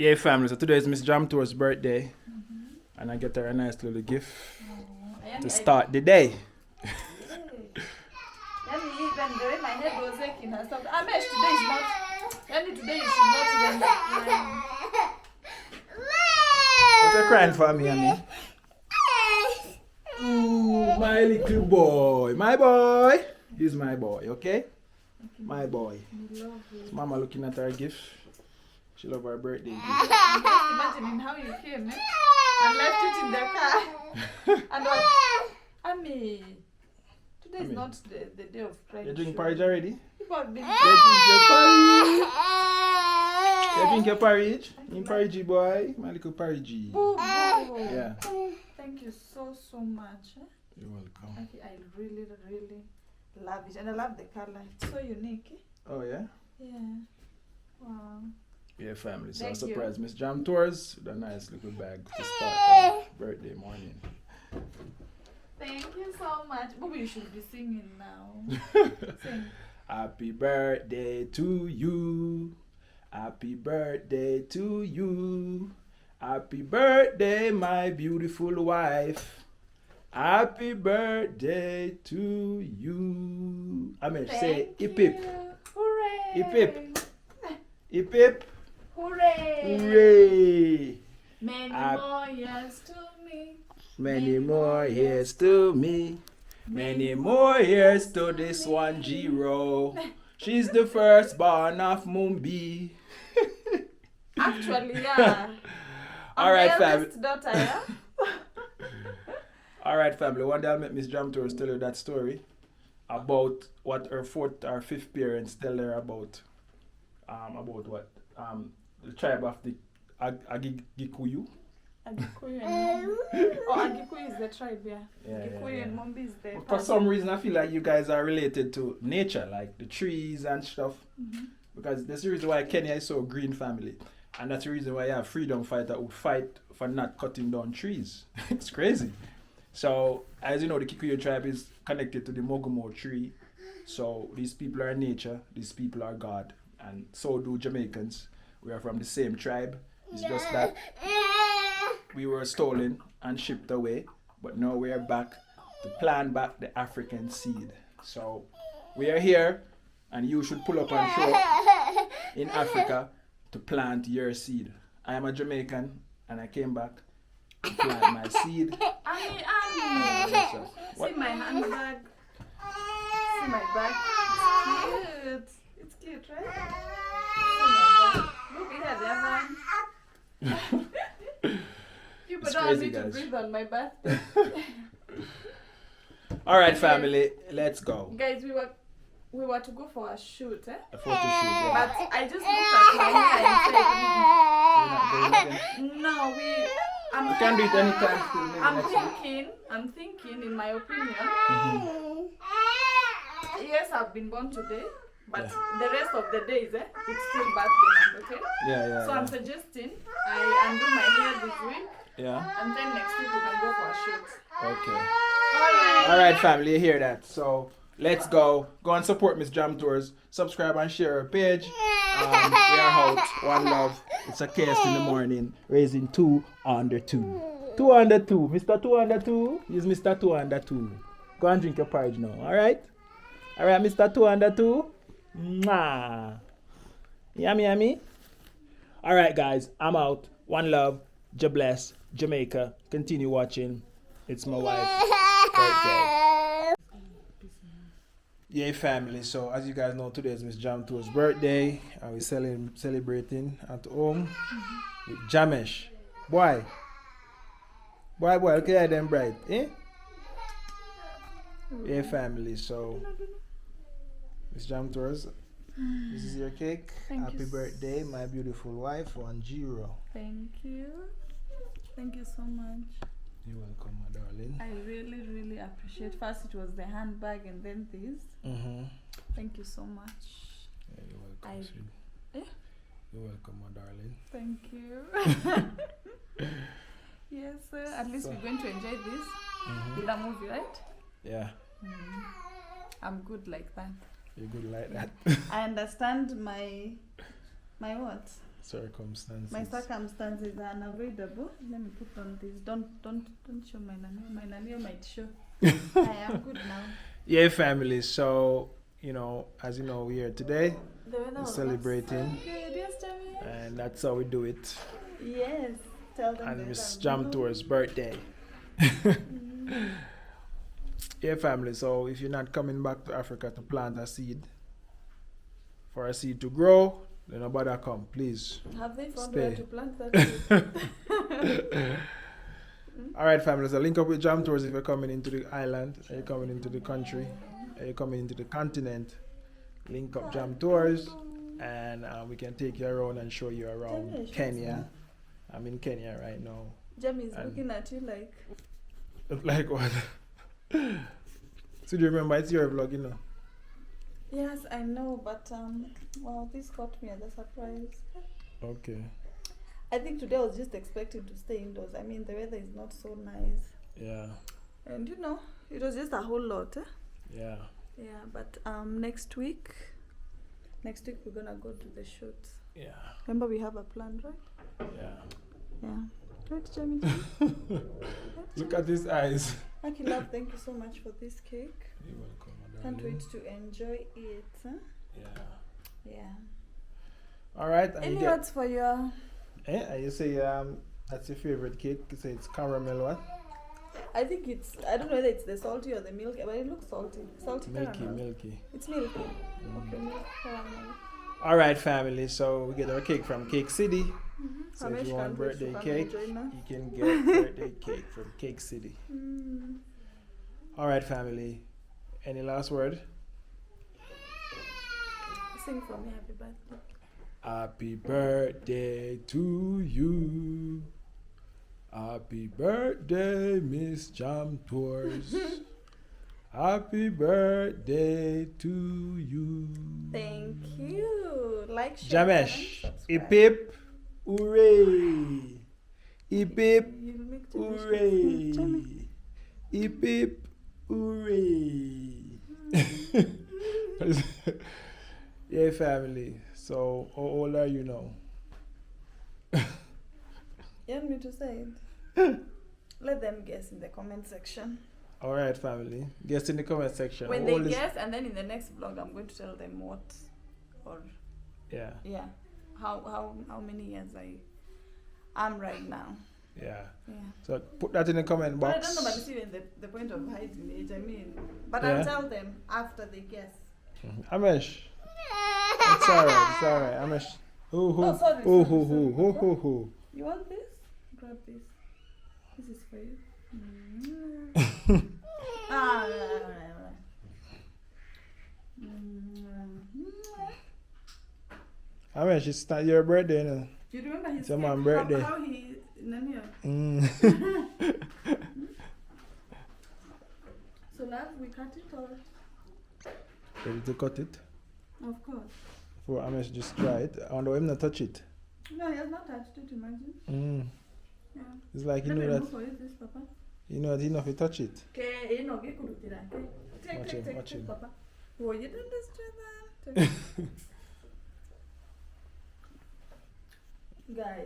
Yeah, family. So today is Miss Jam Tour's birthday, and I get her a nice little gift to start the day. Even the way my head was aching and stuff. I mean, today is not. Today you should not even. What are you crying for me, Annie? Ooh, my little boy. My boy. He's my boy, okay? My boy. So Mama looking at her gift. She love her birthday gift. I'm just imagining how you came, and left it in the car. And Ami, today is not the day of pride. You drinking porridge already? People have been. You drink your porridge? You drink your porridge? In porridge, boy. My little porridge. Boo, boo. Yeah. Thank you so much. You're welcome. I really love it, and I love the color. It's so unique. Oh, yeah? Yeah. Wow. Yeah, family. So I Thank surprised Miss Jam Tours with a nice little bag to start her birthday morning. Thank you so much. Booby, you should be singing now. Sing. Happy birthday to you. Happy birthday to you. Happy birthday, my beautiful wife. Happy birthday to you. I mean, say hip hip. Hooray! Hip hip. Hip hip. Hooray! Hooray! Many more years to me. Many more years to me. Many more years to this Wanjiru. She's the firstborn of Mumbi. Actually, yeah. All right, family. family. Daughter, yeah? All right, family. One day I'll make Miss Jam Tours tell you that story about what her fourth or fifth parents tell her about what the tribe of the Agikuyu. Agikuyu and Agikuyu is the tribe, yeah. Agikuyu and Mumbi is the. For some reason, I feel like you guys are related to nature, like the trees and stuff. Because that's the reason why Kenya is so a green family. And that's the reason why you have freedom fighters who fight for not cutting down trees. It's crazy. So, as you know, the Kikuyu tribe is connected to the Mogomo tree. So, these people are nature, these people are God. And so do Jamaicans. We are from the same tribe. It's just that we were stolen and shipped away. But now we are back to plant back the African seed. So, we are here, and you should pull up and show up in Africa to plant your seed. I am a Jamaican, and I came back to plant my seed. Annie. What? See my handbag. See my bag. It's cute, right? See my bag. Look at the other one. People It's don't crazy, want me to guys. breathe on my birthday. All right, family, let's go. Guys, we were to go for a shoot, eh? A photo shoot. Yeah. But I just looked at my hair and said, no, You can do it anytime. Still, maybe next week. I'm thinking, in my opinion, yes, I've been born today, but the rest of the days, it's still birthday month, okay? Yeah. So I'm suggesting I undo my hair this week, and then next week we can go for a shoot. Okay. Alright. All right, family, you hear that? So let's go. Go and support Miss Jam Tours. Subscribe and share her page. We are out. One love. It's a case in the morning. Raising 2 under 2. 2 under 2. Mr. 2 under 2. He's Mr. 2 under 2. Go and drink your porridge now. All right? All right, Mr. 2 under 2. Mwah. Yummy. All right, guys. I'm out. One love. Bless. Jamaica. Continue watching. It's my wife's birthday. Yeah, family. So as you guys know, today is Miss Jam Tour's birthday. And we're celebrating at home with Jamesh. Boy, look at them bright, eh? Yeah, family. So Miss Jam Tours, this is your cake. Thank Happy you. birthday, my beautiful wife, Wanjiru. Thank you. Thank you so much. You're welcome, my darling. I really appreciate. First it was the handbag and then this. Thank you so much. Yeah, you're welcome, sweet. Eh? You're welcome, my darling. Thank you. Yes, sir. At least we're going to enjoy this. With a movie, right? Yeah, I'm good like that. you're good like that. I understand my what? circumstances. My circumstances are unavoidable. Let me put on this. Don't show my nanny. My nanny might show. I am good now. Yeah, family. So, as you know, we're here today The weather was celebrating, so good. Yes, Jamie. and that's how we do it. Yes. Tell them. And that Miss I'm Jam good. Tour's birthday. Yeah, family. So if you're not coming back to Africa to plant a seed, for a seed to grow, then nobody come, please. Have they found Stay. where to plant that seed? All right, family. So link up with Jam Tours if you're coming into the island, or you're coming into the country, or you're coming into the continent. Link up Jam Tours, and we can take you around and show you around Kenya. I'm in Kenya right now. Jamie is And- looking at you like. Like what? So do you remember it's your vlog, Yes, I know, but well, this caught me as a surprise. Okay. I think today I was just expecting to stay indoors. I mean, the weather is not so nice, Yeah. and it was just a whole lot. Yeah. Yeah, but next week we're gonna go to the shoot. Yeah. Remember, we have a plan, right? Yeah. Yeah. Right, Jamie? Look at his eyes. Aki love, thank you so much for this cake. You're welcome, my Can't darling. wait to enjoy it. Huh? Yeah. Yeah. All right. And Any you words for your? and you say that's your favorite cake. You say it's caramel what? I think I don't know whether it's the salty or the milky, but it looks salty. Salty caramel. Milky. It's milky. Okay, milk caramel. All right, family. So we get our cake from Cake City. So if Ramesh you want can't wait to birthday come cake, and join us. you can get birthday cake from Cake City. Mm. All right, family. Any last word? Sing for me, happy birthday. Happy birthday to you. Happy birthday, Miss Jam Tours. Happy birthday to you. Thank you. Like, share, Jamesh, comment, hip subscribe. hip, hooray. Hip hip, You'll make Jamesh look hooray. smart. Jamie. Hip hip, hooray. Yeah, family. So, how old are you now? You want me to say it? Let them guess in the comment section. All right, family. Guess in the comment section. When How they old is- guess, and then in the next vlog, I'm going to tell them what, or Yeah, how many years I am right now. yeah. Yeah. So put that in the comment But I box. don't know, but it's even the point of hiding age. I mean, but Yeah. I'll tell them after they guess. Amesh. It's alright, it's alright. Amesh. Oh, sorry, Oh, sorry, hoo, sorry. hoo, hoo, hoo. You want this? Grab this. This is for you. Ah, right. Amesh, it's not your birthday, you know. You remember his It's your cake? mom's birthday. How he Nania. So love, we cut it or? Ready to cut it? Of course. For Amesh just try it. I wonder why him not touch it. No, he has not touched it, imagine. Yeah. It's like you Let me know remove that for you this, Papa. you know that enough to touch it. Okay, you know, get good with it. Watch him, watch Take, him. Papa. Oh, you done this, Trevor. Guy.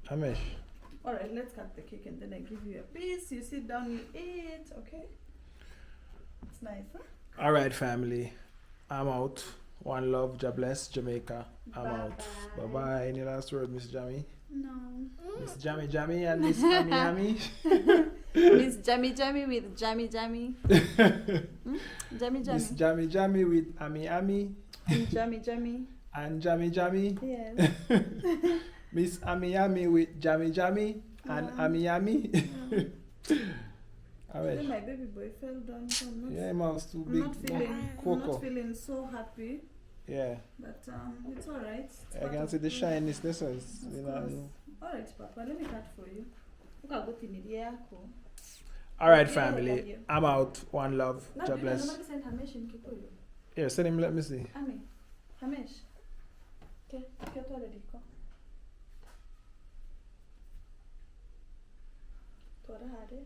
Amesh. Alright, let's cut the cake and then I give you a piece. You sit down, you eat, okay? It's nice, huh? Alright, family. I'm out. One love, God bless, Jamaica. I'm out. Bye bye. Any last word, Miss Jammy? No. Miss Jammy Jammy and Miss Ami Ami. Miss Jammy Jammy with Jammy Jammy. Jammy Jammy. Miss Jammy Jammy with Ami Ami Jammy Jammy. and Jammy Jammy. Yes. Miss Ami Ami with Jammy Jammy and Yeah. Ami Ami. Then Amesh. my baby boy fell down. So I'm not, Yeah, mouse too I'm big. I'm Coco. not feeling so happy. Yeah, But it's alright. It's I part can of see the it. shyness. This is, Of you course. know. Alright, Papa, let me cut for you. Ukagotimiria yako. All right, Yeah, family. yeah. I'm out. One love. God bless. Nobody sent Hamesh in Kikuyu. Here, send him. Let me see. Ami, Hamesh. Okay, kyoto already go. Tora hade.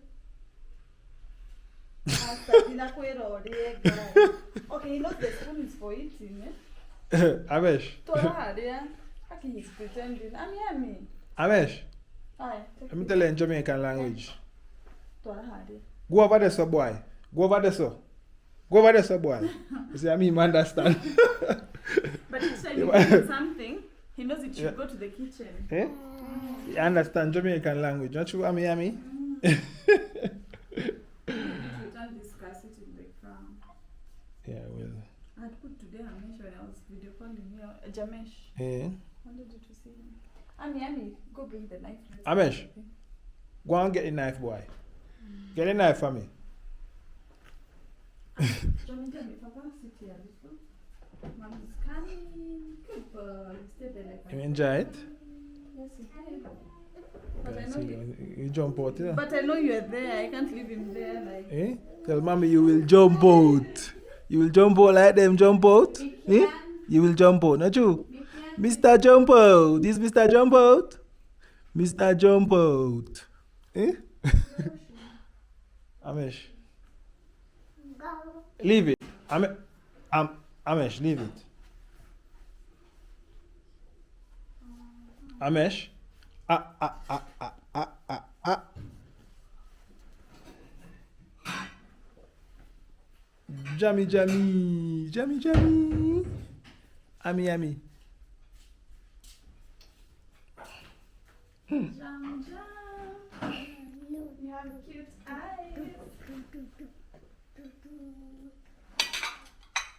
Okay, he knows the spoon is for eating, eh? Amesh. Tora hade, yeah. Okay, he's pretending. I'm yummy. Amesh, Aye. let me tell you in Jamaican language. Go ahead. Go over there, so boy. Go over there, so. Go over there, so boy. You see, I mean, understand. But each time you do something, he knows it should go to the kitchen. Eh? You understand Jamaican language, don't you, Ami? Return this cassette in the ground. Yeah, well. I had put today Amesh when I was video calling you. Jamesh. Eh? Wanted you to see him. Ami, go bring the knife. Amesh, go and get the knife, boy. Get the knife for me. Mom is coming. Good boy. Stay there like You enjoy it? Yes, he did. But I know You jump out, yeah? But I know you're there. I can't leave him there. Like. Eh? Tell mommy you will jump out. You will jump out like them jump out. Eh? You will jump out, not you? Mr. Jump Out. This Mr. Jump Out. Mr. Jump Out. Eh? Amesh. Leave it. Amesh, leave it. Amesh. Jammy. Ami. Jam. You have cute eyes.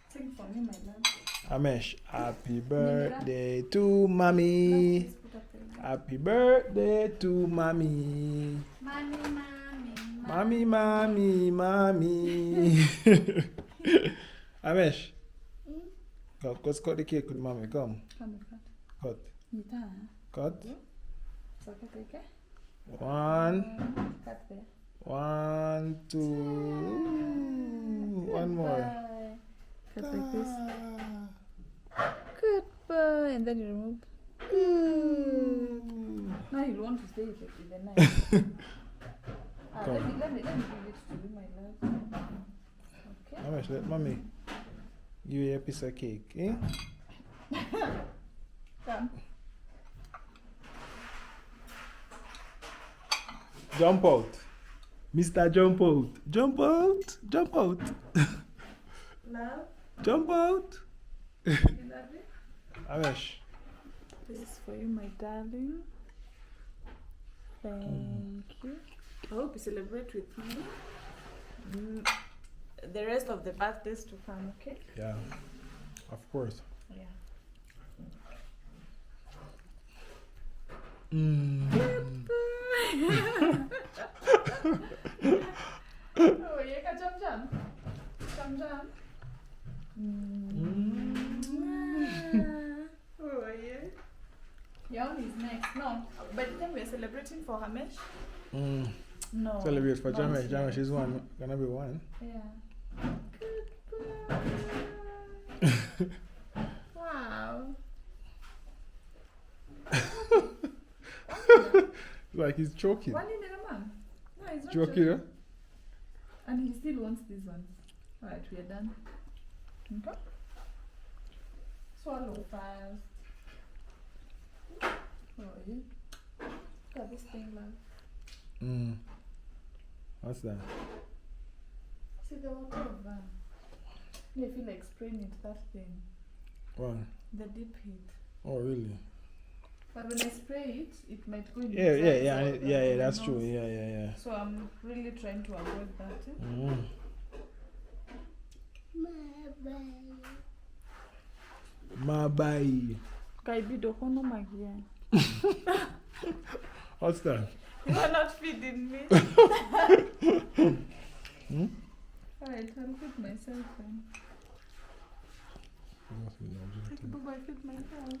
Sing for me, my love. Amesh, happy birthday to mommy. Happy birthday to mommy. Mommy. Amesh, let's cut the cake with mommy. Come. Cut. Cut. Okay. 1, Cut there. 1, 2. One more. Cut like this. Goodbye. And then you remove. Now you want to stay with the knife. Let me give it to you, my love. Okay. Amesh, let mommy give you a piece of cake, eh? Come. Jump out. Mr. Jump Out. Jump out. Love. Jump out. You love it? Amesh. This is for you, my darling. Thank you. I hope you celebrate with me. The rest of the birthdays to come, okay? Yeah, of course. Yeah. Oh, yeah, jam. Oh, yeah. Yawn is next. No, by the time we're celebrating for Hamesh. No. Celebrate for Jamesh. Jamesh is gonna be one. Yeah. Wow. Like he's choking. One in a man. No, he's not Choking, huh? And he still wants this one. Alright, we are done. Okay. Swallow fast. Oh, yeah. Look at this thing, love. What's that? See the water of that. I feel like spraying it, that thing. What? The deep heat. Oh, really? But when I spray it, it might go in the Yeah, that's true. Yeah. So I'm really trying to avoid that. My bye. Kaibido hono magia. What's that? You are not feeding me. Alright, I'll feed myself then. Baba, I feed myself.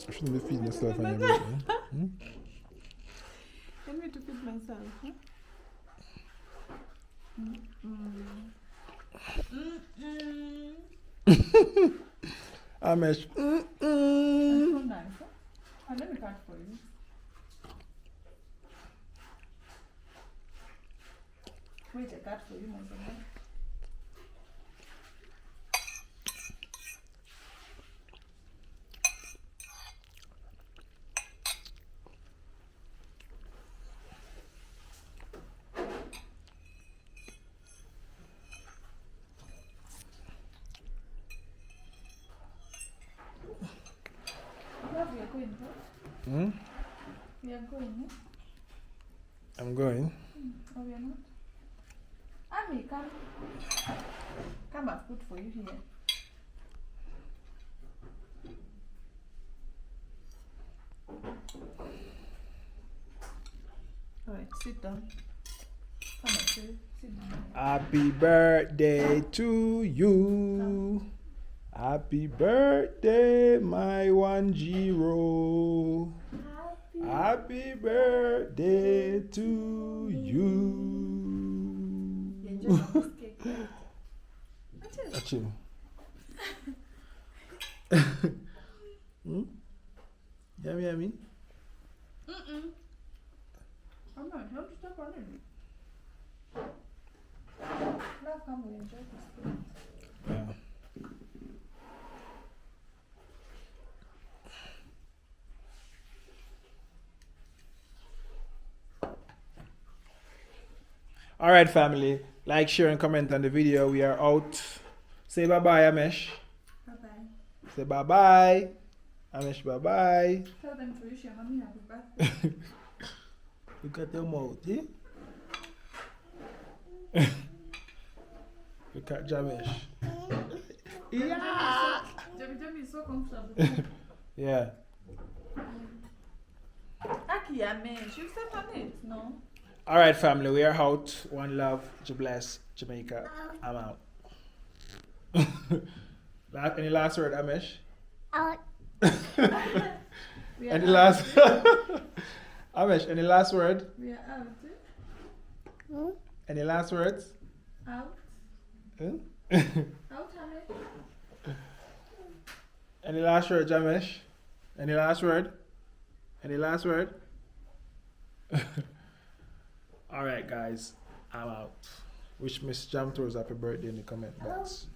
I shouldn't be feeding yourself anymore. Tell me to feed myself, huh? Amesh. That's so nice, huh? Let me cut for you. Wait, I cut for you, my son. we are going, huh? Hmm? We are going, huh? I'm going. Or we are not? Ami, come. Come, I've put for you here. Alright, sit down. Come on, sit down. Happy birthday to you. Happy birthday, my Wanjiru. Happy birthday to you. You enjoy this cake, right? Achoo. Yummy, yummy. I'm not. Don't stop on it. Now come, we enjoy this cake. Yeah. All right, family. Like, share, and comment on the video. We are out. Say bye-bye, Amesh. Bye-bye. Say bye-bye. Amesh, bye-bye. Tell them to wish your mommy happy birthday. Look at your mouth, eh? Look at Jamesh. Yeah. Jamie is so comfortable. Yeah. Aki, Amesh, you step on it, no? All right, family. We are out. One love. Bless Jamaica. I'm out. Any last word, Amesh? Out. We are Any out. last? Amesh, any last word? We are out. Hmm? Any last words? Out. Huh? Out, Amesh. Any last word, Jamesh? Any last word? Any last word? All right, guys. I'm out. Wish Miss Jam Tours happy birthday in the comment box.